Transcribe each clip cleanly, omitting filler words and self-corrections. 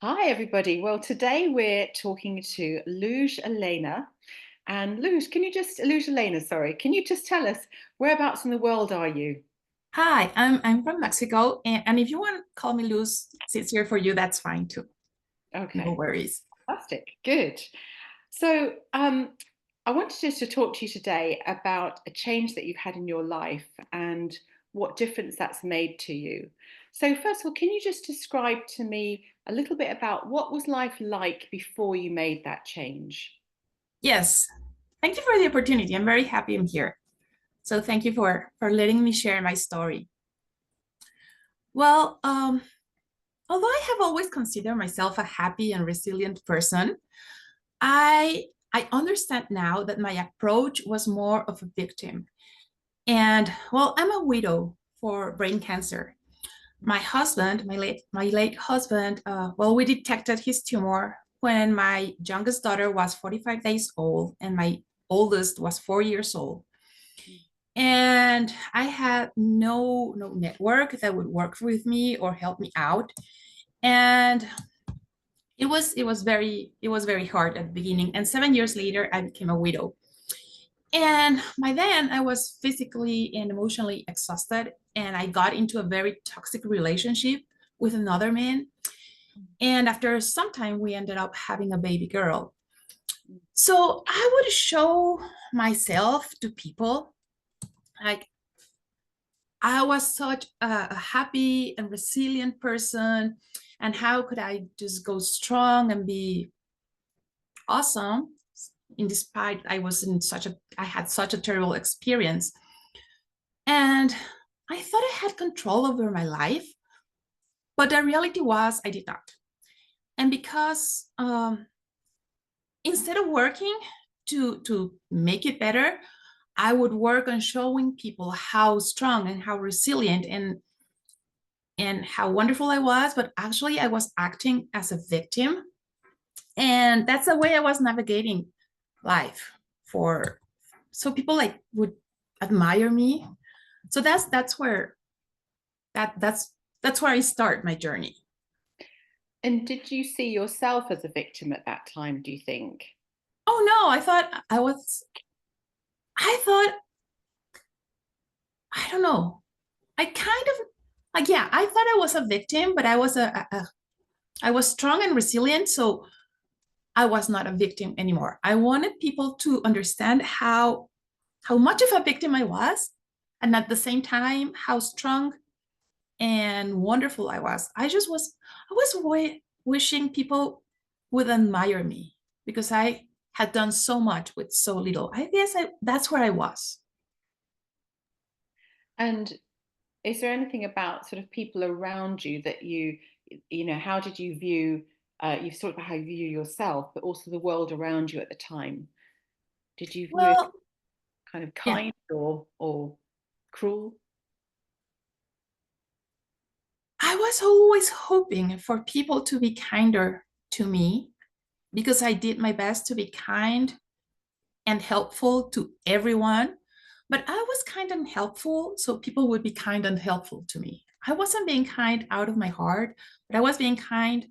Hi, everybody. Well, today we're talking to Luz Elena. And Luz Elena, sorry, can you just tell us whereabouts in the world are you? Hi, I'm from Mexico, and if you want to call me Luz, it's easier for you, that's fine too. No Okay, worries. fantastic. Good. So, I wanted just to talk to you today about a change that you've had in your life and what difference that's made to you. So, first of all, can you just describe to me a little bit about what was life like before you made that change? Yes, thank you for the opportunity. I'm very happy I'm here. So thank you for letting me share my story. Well, although I have always considered myself a happy and resilient person, I understand now that my approach was more of a victim. And well, I'm a widow for brain cancer. My husband, my late husband, well, we detected his tumor when my youngest daughter was 45 days old and my oldest was 4 years old. And I had no network that would work with me or help me out. And it was very hard at the beginning. And 7 years later, I became a widow. And by then, I was physically and emotionally exhausted, and I got into a very toxic relationship with another man. And after some time, we ended up having a baby girl. So I would show myself to people like I was such a happy and resilient person. And how could I just go strong and be awesome? In despite I had such a terrible experience. And I thought I had control over my life, but the reality was I did not. And because instead of working to make it better, I would work on showing people how strong and how resilient and how wonderful I was. But actually, I was acting as a victim, and that's the way I was navigating life. For so people like would admire me. So that's where that's where I start my journey. And did you see yourself as a victim at that time, do you think? Oh no, I thought, I don't know. I kind of like, yeah, I thought I was a victim, but I was strong and resilient. So I was not a victim anymore. I wanted people to understand how much of a victim I was, and at the same time, how strong and wonderful I was. I was wishing people would admire me because I had done so much with so little. I guess that's where I was. And is there anything about sort of people around you that how did you view, you've talked about how you view yourself, but also the world around you at the time? Did you view it Well, kind of yeah, kind or cruel? I was always hoping for people to be kinder to me because I did my best to be kind and helpful to everyone. But I was kind and helpful, so people would be kind and helpful to me. I wasn't being kind out of my heart, but I was being kind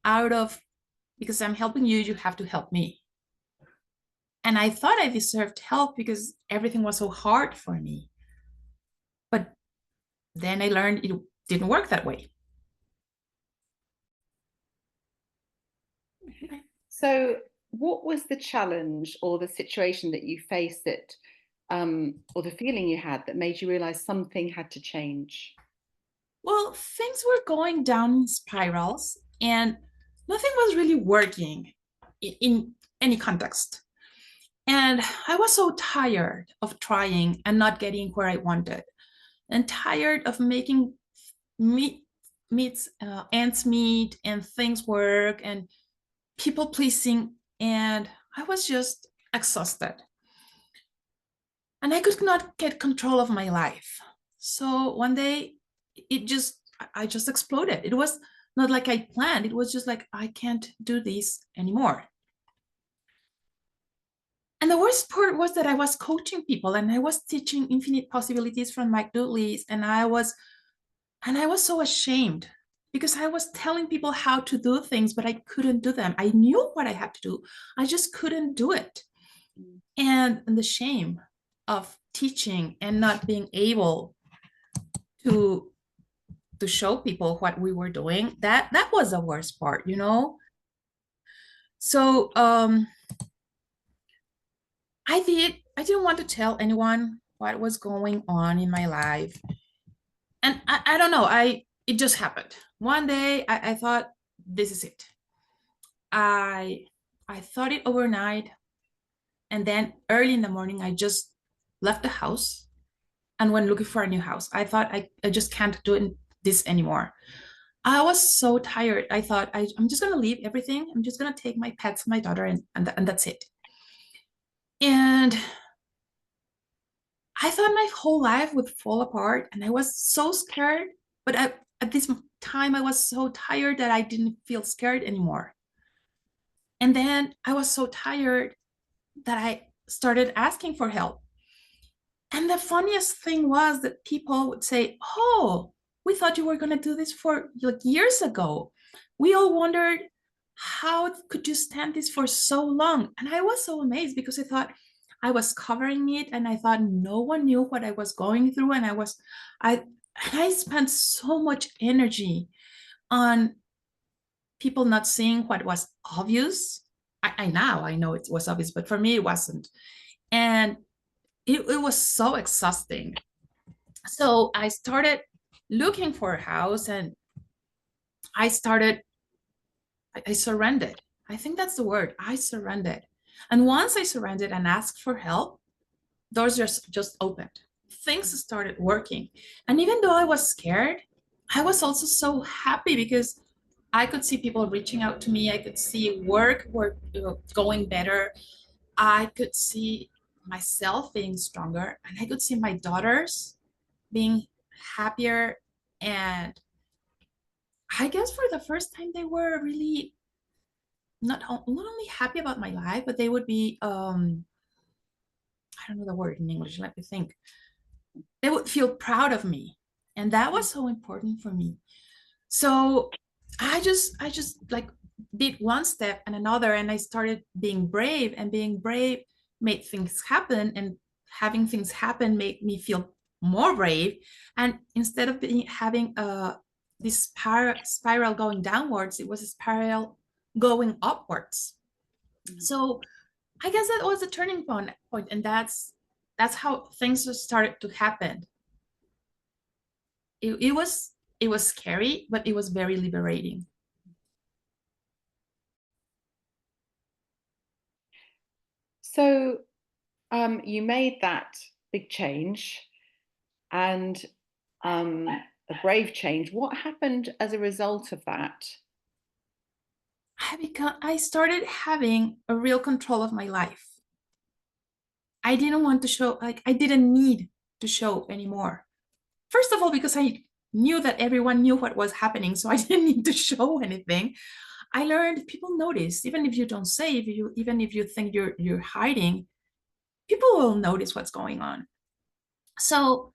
out of because I'm helping you, you have to help me. And I thought I deserved help because everything was so hard for me. But then I learned it didn't work that way. So, what was the challenge or the situation that you faced or the feeling you had that made you realize something had to change? Well, things were going down in spirals and nothing was really working in any context. And I was so tired of trying and not getting where I wanted, and tired of making meet, ends meet and things work and people pleasing. And I was just exhausted. And I could not get control of my life. So one day, I just exploded. It was not like I planned. It was just like, I can't do this anymore. And the worst part was that I was coaching people and I was teaching infinite possibilities from Mike Dooley's, and I was so ashamed because I was telling people how to do things, but I couldn't do them. I knew what I had to do. I just couldn't do it. Mm. And the shame of teaching and not being able to show people what we were doing, that was the worst part, you know. So I didn't want to tell anyone what was going on in my life. And I don't know, it just happened. One day I thought, this is it. I I thought it overnight, and then early in the morning I just left the house and went looking for a new house. I thought I just can't do this anymore. I was so tired. I thought I'm just gonna leave everything. I'm just gonna take my pets, my daughter, and that's it. And I thought my whole life would fall apart, and I was so scared. But at this time, I was so tired that I didn't feel scared anymore. And then I was so tired that I started asking for help. And the funniest thing was that people would say, "Oh, we thought you were going to do this for like years ago. We all wondered, how could you stand this for so long?" And I was so amazed because I thought I was covering it, and I thought no one knew what I was going through. I, I spent so much energy on people not seeing what was obvious. I now I know it was obvious, but for me it wasn't. And it was so exhausting. So I started looking for a house, and I started, I surrendered. I think that's the word. I surrendered. And once I surrendered and asked for help, doors just opened. Things started working. And even though I was scared, I was also so happy because I could see people reaching out to me. I could see work going better. I could see myself being stronger, and I could see my daughters being happier. And I guess for the first time, they were really not only happy about my life, but they would be, I don't know the word in English, let me think. They would feel proud of me. And that was so important for me. So I just like did one step and another, and I started being brave, and being brave made things happen, and having things happen made me feel more brave. And instead of having this spiral going downwards, it was a spiral going upwards. So I guess that was a turning point, and that's how things just started to happen. It was scary, but it was very liberating. So you made that big change and a brave change. What happened as a result of that? I started having a real control of my life. I didn't want to show, like, I didn't need to show anymore. First of all, because I knew that everyone knew what was happening, so I didn't need to show anything. I learned people notice, even if you don't say, even if you think you're hiding, people will notice what's going on. So,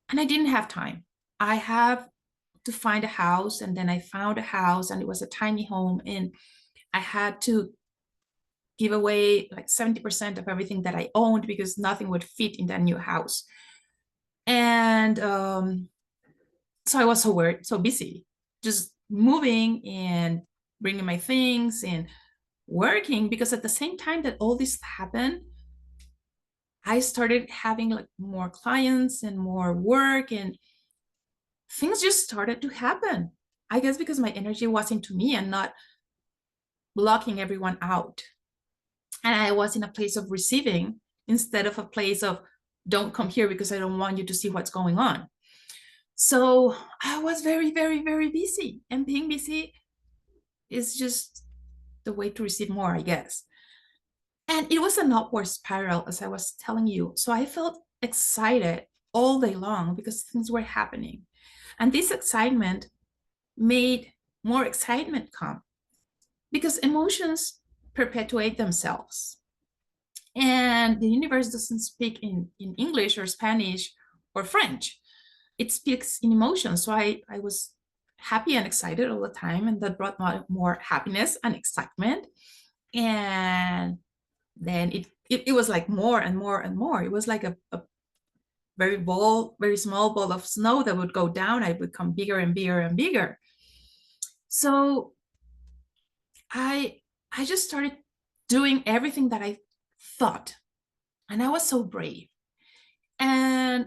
and I didn't have time. I have to find a house, and then I found a house, and it was a tiny home, and I had to give away like 70% of everything that I owned because nothing would fit in that new house. And so I was so busy, just moving and bringing my things and working, because at the same time that all this happened, I started having like more clients and more work, and things just started to happen. I guess because my energy was into me and not blocking everyone out. And I was in a place of receiving instead of a place of, don't come here because I don't want you to see what's going on. So I was very, very, very busy. And being busy is just the way to receive more, I guess. And it was an upward spiral, as I was telling you. So I felt excited all day long because things were happening. And this excitement made more excitement come, because emotions perpetuate themselves. And the universe doesn't speak in English or Spanish or French. It speaks in emotion. So I was happy and excited all the time, and that brought more happiness and excitement. And then it was like more and more and more. It was like a very small ball of snow that would go down. I would become bigger and bigger and bigger. So I I just started doing everything that I thought, and I was so brave. And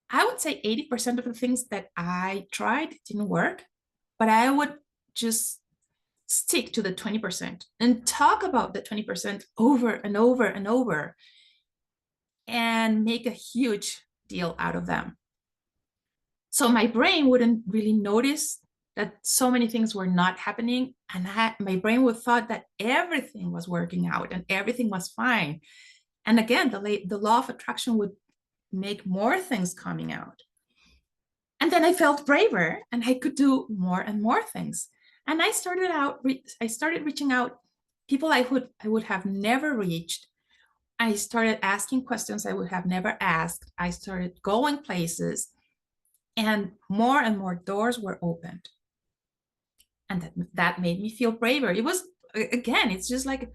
I would say 80% of the things that I tried didn't work, but I would just stick to the 20% and talk about the 20% over and over and over and make a huge deal out of them. So my brain wouldn't really notice that so many things were not happening. And my brain would thought that everything was working out and everything was fine. And again, the law of attraction would make more things coming out. And then I felt braver and I could do more and more things. And I started reaching out people I would have never reached. I started asking questions I would have never asked. I started going places, and more doors were opened. And that made me feel braver. It was, again, it's just like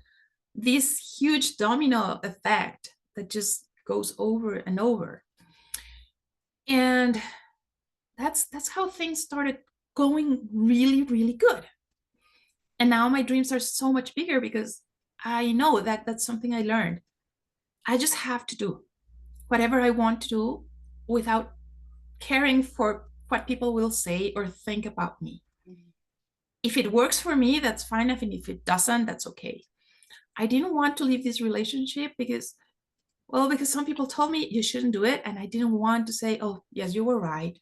this huge domino effect that just goes over and over. And that's how things started going really, really good. And now my dreams are so much bigger because I know that that's something I learned. I just have to do whatever I want to do without caring for what people will say or think about me. If it works for me, that's fine. If it doesn't, that's okay. I didn't want to leave this relationship because some people told me you shouldn't do it. And I didn't want to say, oh, yes, you were right.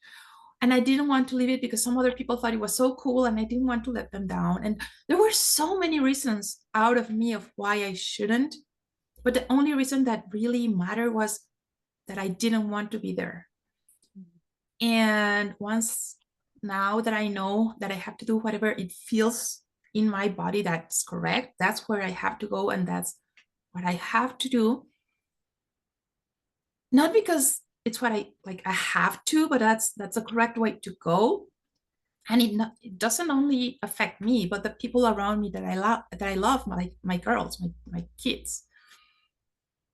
And I didn't want to leave it because some other people thought it was so cool and I didn't want to let them down. And there were so many reasons out of me of why I shouldn't. But the only reason that really mattered was that I didn't want to be there. And now that I know that I have to do whatever it feels in my body that's correct, that's where I have to go and that's what I have to do. Not because it's what I have to, but that's a correct way to go. And it doesn't only affect me, but the people around me that I love, my girls, my kids.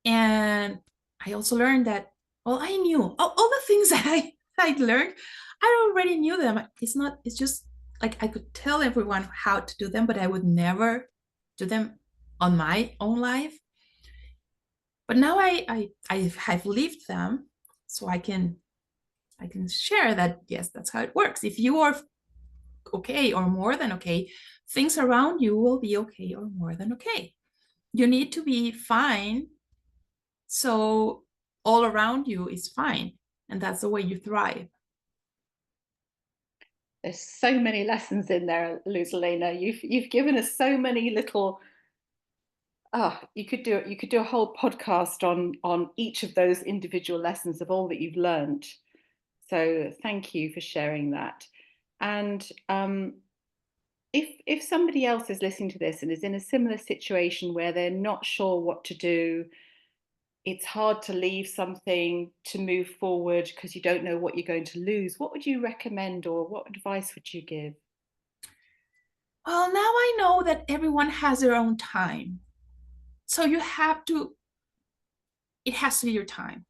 And I also learned that, well, I knew all the things that I learned, I already knew them. It's just like I could tell everyone how to do them, but I would never do them on my own life. But now I've lived them, so I can share that, yes, that's how it works. If you are okay or more than okay, things around you will be okay or more than okay. You need to be fine, so all around you is fine, and that's the way you thrive. There's so many lessons in there, Luz Elena. You've given us so many little. You could do a whole podcast on each of those individual lessons of all that you've learned. So thank you for sharing that. And if somebody else is listening to this and is in a similar situation where they're not sure what to do, it's hard to leave something to move forward because you don't know what you're going to lose, what would you recommend or what advice would you give? Well, now I know that everyone has their own time. So it has to be your time.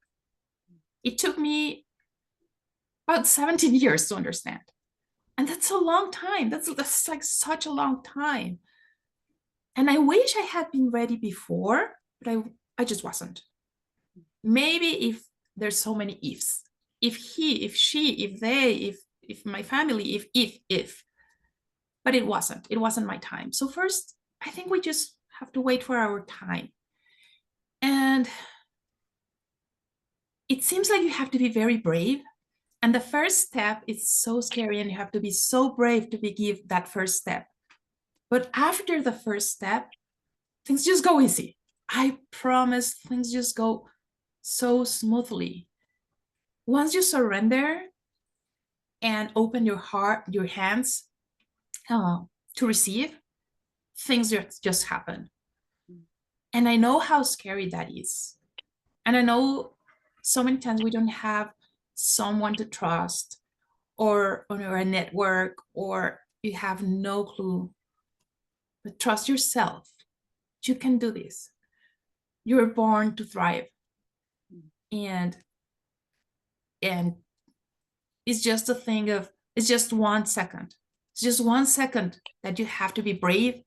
It took me about 17 years to understand. And that's a long time. That's like such a long time. And I wish I had been ready before, but I just wasn't. Maybe if there's so many ifs, if he, if she, if they, if my family, if, but it wasn't my time. So first, I think we just have to wait for our time. And it seems like you have to be very brave. And the first step is so scary, and you have to be so brave to give that first step. But after the first step, things just go easy. I promise, things just go so smoothly. Once you surrender and open your heart, your hands to receive, things just happen. And I know how scary that is. And I know so many times we don't have someone to trust, or a network, or you have no clue. But trust yourself. You can do this. You're born to thrive. And and it's just a thing of, it's just 1 second. It's just 1 second that you have to be brave.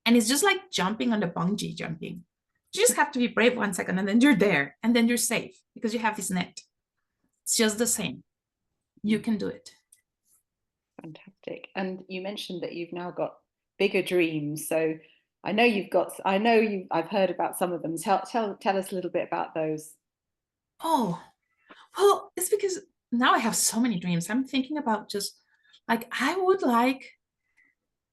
And it's just like jumping on the bungee jumping. You just have to be brave 1 second, and then you're there, and then you're safe because you have this net. It's just the same. You can do it. Fantastic. And you mentioned that you've now got bigger dreams. So I've heard about some of them. Tell us a little bit about those. Oh, well, it's because now I have so many dreams. I'm thinking about just like, I would like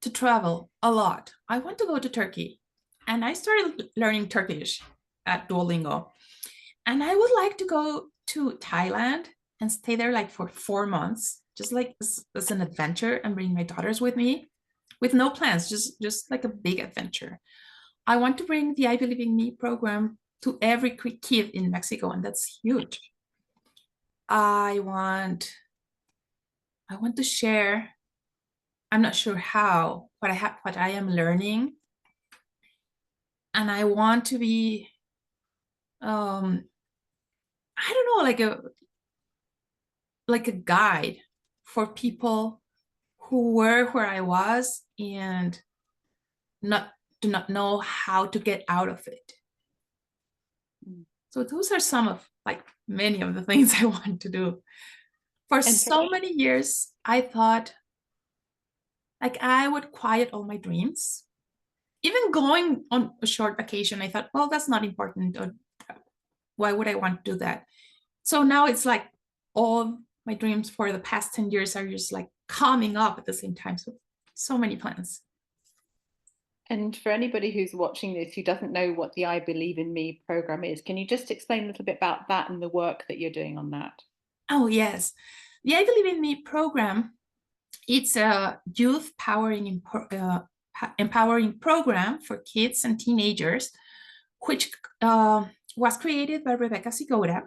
to travel a lot. I want to go to Turkey. And I started learning Turkish at Duolingo. And I would like to go to Thailand and stay there like for 4 months, just like as an adventure, and bring my daughters with me with no plans, just like a big adventure. I want to bring the I Believe in Me program to every kid in Mexico, and that's huge. I want I want to share, I'm not sure how, what I am learning. And I want to be I don't know, like a guide for people who were where I was and not do not know how to get out of it. So those are some of like many of the things I want to do. For And for, so many years, I thought like I would quiet all my dreams. Even going on a short vacation, I thought, well, that's not important. Or why would I want to do that? So now it's like all my dreams for the past 10 years are just like coming up at the same time. So many plans. and for anybody who's watching this who doesn't know what the I Believe in Me program is, can you just explain a little bit about that and the work that you're doing on that? Oh, yes. The I Believe in Me program, it's a youth empowering program for kids and teenagers, which was created by Rebecca Sigora.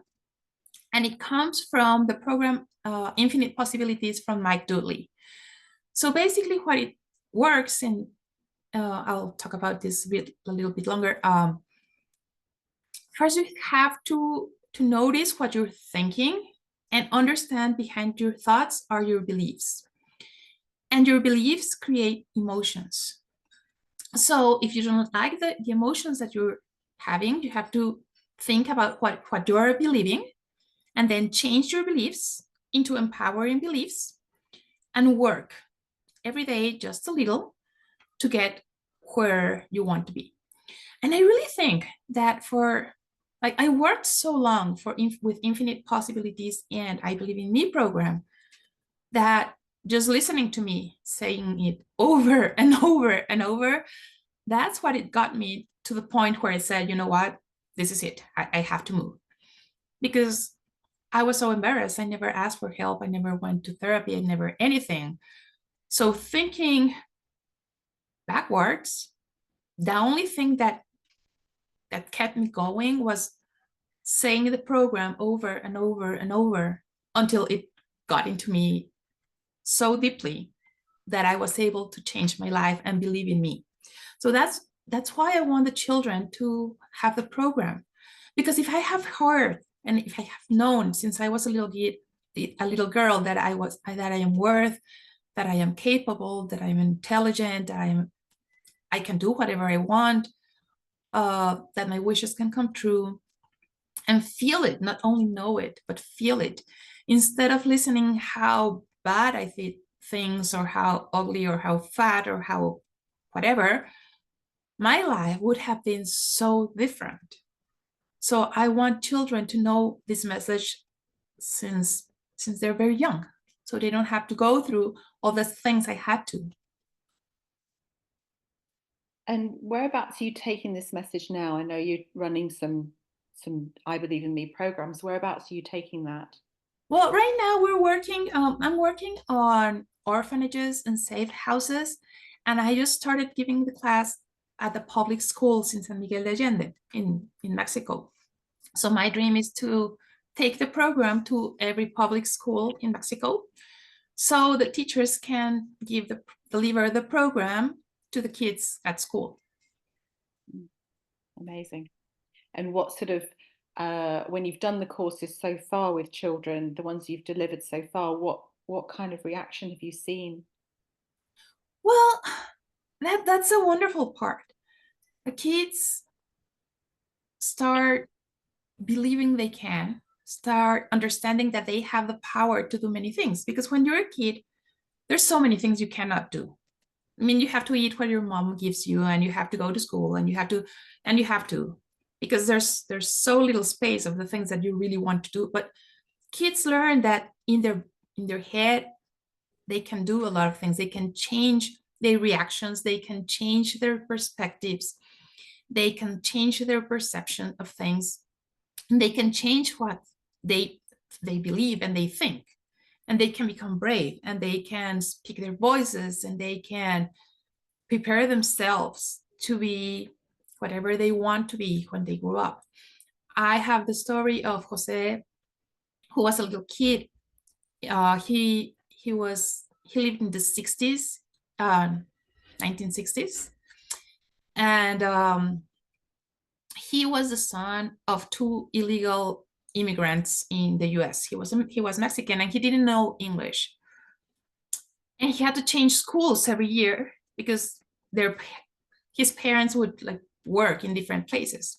And it comes from the program Infinite Possibilities from Mike Dooley. So basically what it works, and I'll talk about this a little bit longer. First, you have to notice what you're thinking and understand behind your thoughts are your beliefs. And your beliefs create emotions. So if you don't like the emotions that you're having, you have to think about what you are believing, and then change your beliefs into empowering beliefs, and work every day just a little to get where you want to be. And I really think that for like I worked so long with Infinite Possibilities and I Believe in Me program that just listening to me saying it over and over and over, that's what it got me to the point where I said, you know what, this is it. I have to move. Because I was so embarrassed. I never asked for help. I never went to therapy. I never anything. So thinking backwards, the only thing that kept me going was saying the program over and over and over until it got into me so deeply that I was able to change my life and believe in me. So that's why I want the children to have the program. Because if I have heard and if I have known since I was a little girl that I am worth, that I am capable, that I'm intelligent, that I can do whatever I want, that my wishes can come true, and feel it, not only know it, but feel it, instead of listening how bad I think things, or how ugly, or how fat, or how whatever, my life would have been so different. So I want children to know this message since they're very young, so they don't have to go through all the things I had to. And whereabouts are you taking this message now? I know you're running some I Believe in Me programs. Whereabouts are you taking that? Well, right now I'm working on orphanages and safe houses, and I just started giving the class at the public schools in San Miguel de Allende in Mexico. So my dream is to take the program to every public school in Mexico so the teachers can deliver the program to the kids at school. Amazing. And what sort of, when you've done the courses so far with children, the ones you've delivered so far, what kind of reaction have you seen? Well, that's a wonderful part. The kids start believing they can, start understanding that they have the power to do many things. Because when you're a kid, there's so many things you cannot do. I mean, you have to eat what your mom gives you, and you have to go to school, and you have to, because there's so little space of the things that you really want to do. But kids learn that in their head, they can do a lot of things. They can change their reactions, they can change their perspectives, they can change their perception of things, and they can change what they they believe and they think, and they can become brave, and they can speak their voices, and they can prepare themselves to be whatever they want to be when they grow up. I have the story of Jose, who was a little kid. He lived in the 60s, 1960s, and he was the son of two illegal immigrants in the US. He was Mexican, and he didn't know English, and he had to change schools every year because his parents would like work in different places.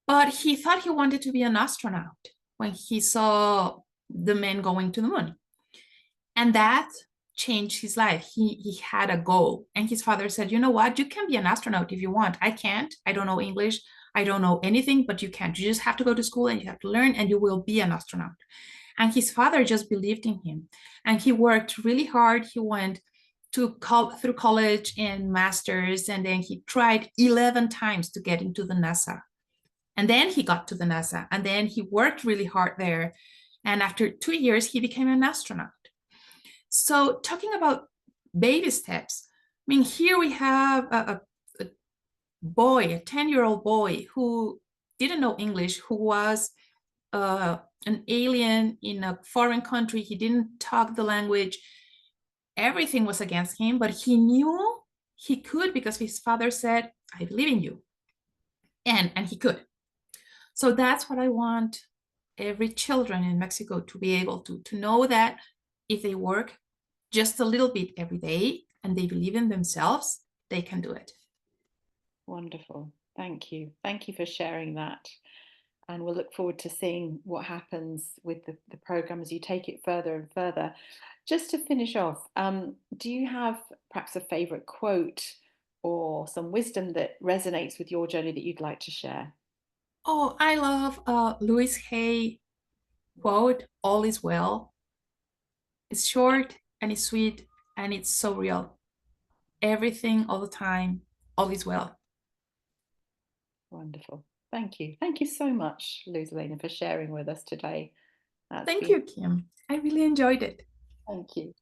But he thought he wanted to be an astronaut when he saw the men going to the moon, and that changed his life. He had a goal, and his father said, "You know what? You can be an astronaut if you want. I can't. I don't know English. I don't know anything, but you can't. You just have to go to school and you have to learn, and you will be an astronaut." And his father just believed in him, and he worked really hard. He went through college and masters, and then he tried 11 times to get into the NASA. And then he got to the NASA, and then he worked really hard there. And after 2 years, he became an astronaut. So talking about baby steps, I mean, here we have a boy, a 10-year-old boy who didn't know English, who was an alien in a foreign country. He didn't talk the language. Everything was against him, but he knew he could because his father said, "I believe in you." And he could. So that's what I want every children in Mexico to be able to know, that if they work just a little bit every day and they believe in themselves, they can do it. Wonderful. Thank you. Thank you for sharing that. And we'll look forward to seeing what happens with the program as you take it further and further. Just to finish off, do you have perhaps a favorite quote or some wisdom that resonates with your journey that you'd like to share? Oh, I love Louis Hay quote, "All is well." It's short and it's sweet and it's so real. Everything all the time, all is well. Wonderful. Thank you. Thank you so much, Luz Elena, for sharing with us today. That's Thank been, you, Kim. I really enjoyed it. thank you.